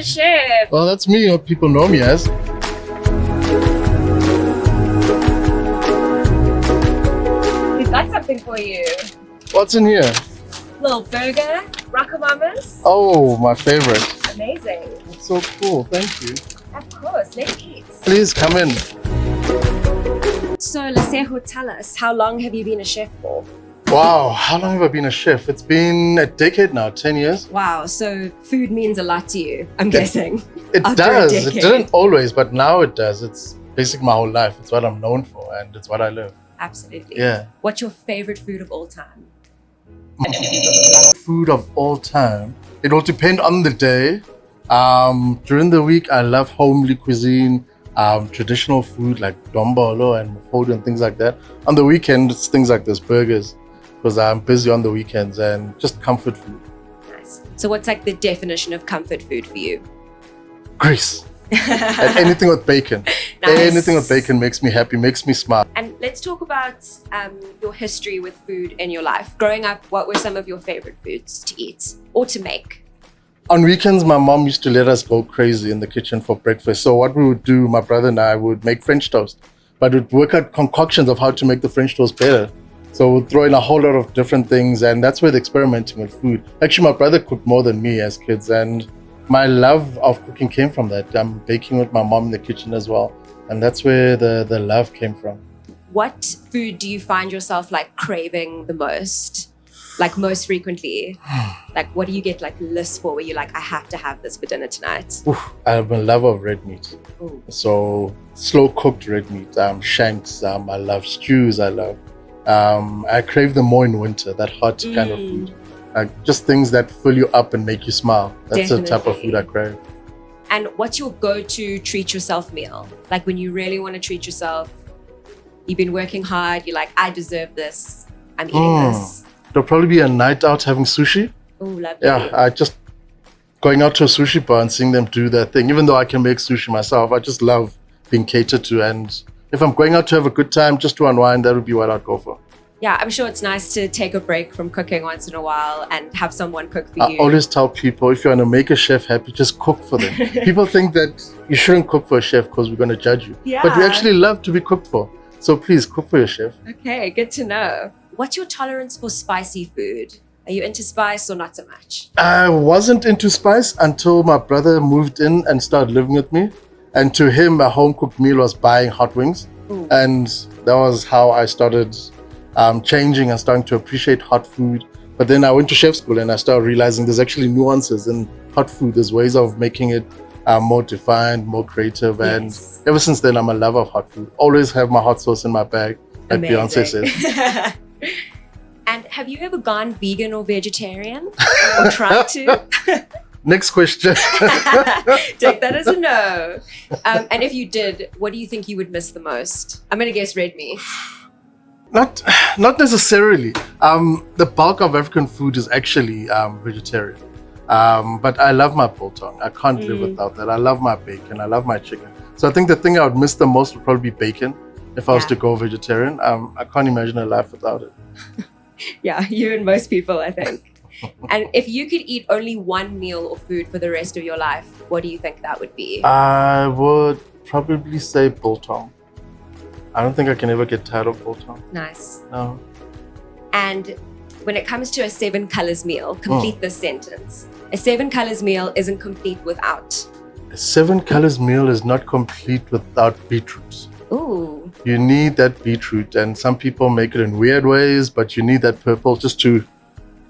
the chef. Well, that's me, what people know me as. We've got something for you. What's in here? Little burger, rockamama's. Oh, my favorite. Amazing. That's so cool. Thank you. Of course, let's eat. Please come in. So, Lesego, tell us, how long have you been a chef for? Wow, how long have I been a chef? It's been a decade now, 10 years. Wow, so food means a lot to you, I'm guessing. It After a does. It decade. didn't always, but now it does. It's basically my whole life. It's what I'm known for, and it's what I love. Absolutely. Yeah. What's your favorite food of all time? Food of all time. It will depend on the day. During the week, I love homely cuisine, traditional food like dombolo and mufodi and things like that. On the weekend, it's things like this, burgers, because I'm busy on the weekends, and just comfort food. Nice. So what's like the definition of comfort food for you? Grease. And anything with bacon. Nice. Anything with bacon makes me happy, makes me smile. And let's talk about your history with food in your life. Growing up, what were some of your favorite foods to eat or to make? On weekends, my mom used to let us go crazy in the kitchen for breakfast. So what we would do, my brother and I would make French toast, but we'd work out concoctions of how to make the French toast better. So we'd throw in a whole lot of different things, and that's where the experimenting with food. Actually, my brother cooked more than me as kids, and my love of cooking came from that. I'm baking with my mom in the kitchen as well, and that's where the love came from. What food do you find yourself like craving the most? Like most frequently? Like what do you get like lists for where you're like, I have to have this for dinner tonight? Oof, I'm a lover of red meat. Ooh. So slow cooked red meat, shanks, I love stews, I crave them more in winter, that hot kind of food. Just things that fill you up and make you smile. That's the type of food I crave. And what's your go-to treat yourself meal? Like when you really want to treat yourself, you've been working hard, you're like, I deserve this, I'm eating this. There'll probably be a night out having sushi. Oh, lovely. Yeah, I just going out to a sushi bar and seeing them do their thing. Even though I can make sushi myself, I just love being catered to. And if I'm going out to have a good time, just to unwind, that would be what I'd go for. Yeah, I'm sure it's nice to take a break from cooking once in a while and have someone cook for you. I always tell people, if you want to make a chef happy, just cook for them. People think that you shouldn't cook for a chef because we're going to judge you. Yeah. But we actually love to be cooked for. So please cook for your chef. Okay, good to know. What's your tolerance for spicy food? Are you into spice or not so much? I wasn't into spice until my brother moved in and started living with me. And to him, a home-cooked meal was buying hot wings. Ooh. And that was how I started changing and starting to appreciate hot food. But then I went to chef school and I started realizing there's actually nuances in hot food. There's ways of making it more defined, more creative. Yes. And ever since then, I'm a lover of hot food. Always have my hot sauce in my bag, like Beyonce says. And have you ever gone vegan or vegetarian or tried to? Next question. Take that as a no. And if you did, what do you think you would miss the most? I'm going to guess red meat. Not necessarily. The bulk of African food is actually vegetarian. But I love my biltong. I can't live without that. I love my bacon. I love my chicken. So I think the thing I would miss the most would probably be bacon if I was to go vegetarian. I can't imagine a life without it. Yeah, you and most people, I think. And if you could eat only one meal or food for the rest of your life, what do you think that would be? I would probably say biltong. I don't think I can ever get tired of biltong. Nice. No. And when it comes to a 7 colors meal, complete this sentence. A 7 colors meal isn't complete without. A 7 colors meal is not complete without beetroot. Ooh. You need that beetroot, and some people make it in weird ways, but you need that purple just to,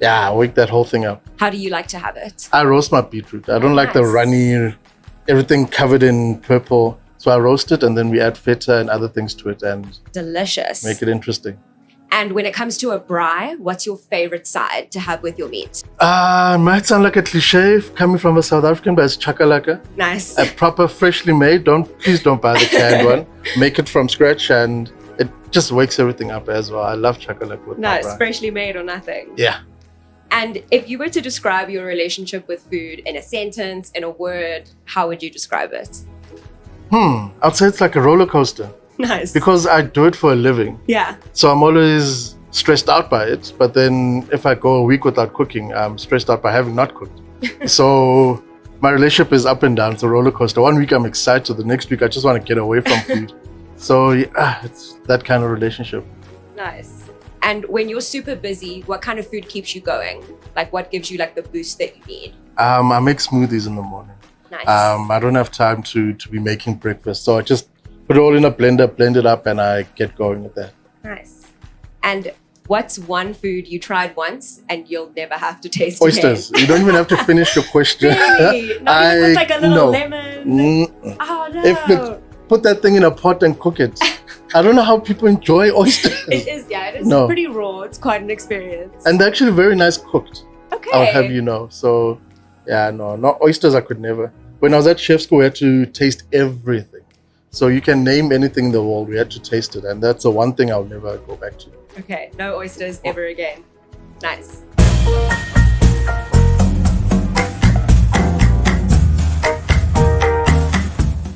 wake that whole thing up. How do you like to have it? I roast my beetroot. I don't like the runny, everything covered in purple. So I roast it and then we add feta and other things to it and delicious. Make it interesting. And when it comes to a braai, what's your favorite side to have with your meat? Might sound like a cliche coming from a South African, but it's chakalaka. Nice. A proper freshly made. Please don't buy the canned one. Make it from scratch and it just wakes everything up as well. I love chakalaka with my braai. Freshly made or nothing. Yeah. And if you were to describe your relationship with food in a sentence, in a word, how would you describe it? I'd say it's like a roller coaster. Nice. Because I do it for a living. Yeah. So I'm always stressed out by it. But then if I go a week without cooking, I'm stressed out by having not cooked. So My relationship is up and down. It's a roller coaster. One week I'm excited. The next week I just want to get away from food. So yeah, it's that kind of relationship. Nice. And when you're super busy, what kind of food keeps you going? Like what gives you like the boost that you need? I make smoothies in the morning. Nice. I don't have time to be making breakfast. So I just put it all in a blender, blend it up, and I get going with that. Nice. And what's one food you tried once and you'll never have to taste Oysters. again? You don't even have to finish your question. Really? Not even with like a little lemon? Mm-mm. Oh no. If it, put that thing in a pot and cook it. I don't know how people enjoy oysters. It is, yeah. It is No. pretty raw. It's quite an experience. And they're actually very nice cooked. Okay. I'll have you know. So yeah, no, not oysters I could never. When I was at chef school, we had to taste everything. So you can name anything in the world, we had to taste it. And that's the one thing I'll never go back to. Okay, no oysters ever again. Nice.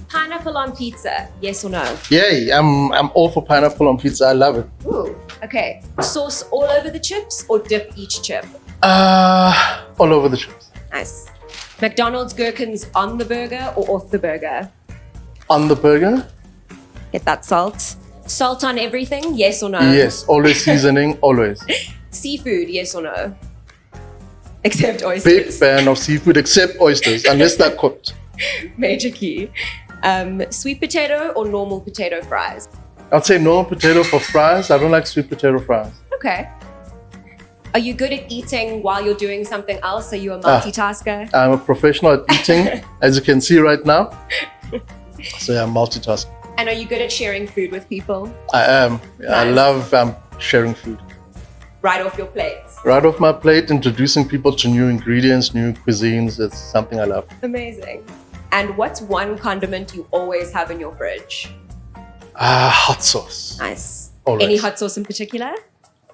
Pineapple on pizza, yes or no? Yay, I'm all for pineapple on pizza. I love it. Ooh, okay. Sauce all over the chips or dip each chip? All over the chips. Nice. McDonald's gherkins on the burger or off the burger? On the burger? Get that salt. Salt on everything, yes or no? Yes, always seasoning, always. Seafood, yes or no? Except oysters. Big fan of seafood, except oysters, unless they're cooked. Major key. Sweet potato or normal potato fries? I'd say normal potato for fries. I don't like sweet potato fries. Okay. Are you good at eating while you're doing something else? Are you a multitasker? I'm a professional at eating, as you can see right now. So yeah, multitasking. And are you good at sharing food with people? I am. Yeah, I Nice. love sharing food. Right off your plate. Right off my plate, introducing people to new ingredients, new cuisines. It's something I love. Amazing. And what's one condiment you always have in your fridge? Hot sauce. Nice. Always. Any hot sauce in particular?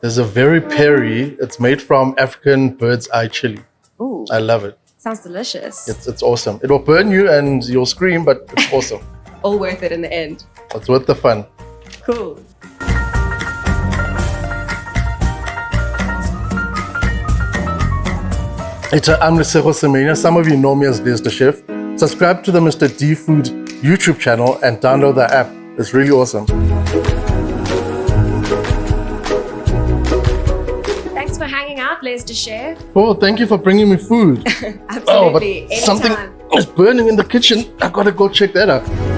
There's a very peri. It's made from African bird's eye chili. Ooh, I love it. sounds delicious. It's awesome. It will burn you and you'll scream, but it's awesome. All worth it in the end. It's worth the fun. Cool. I'm Lesego Semenya. Some of you know me as Lesego Chef. Subscribe to the Mr. D Food YouTube channel and download the app. It's really awesome. Thanks for hanging out, Les de Chef. Oh, thank you for bringing me food. Absolutely. Oh, but Anytime. something is burning in the kitchen. I gotta go check that out.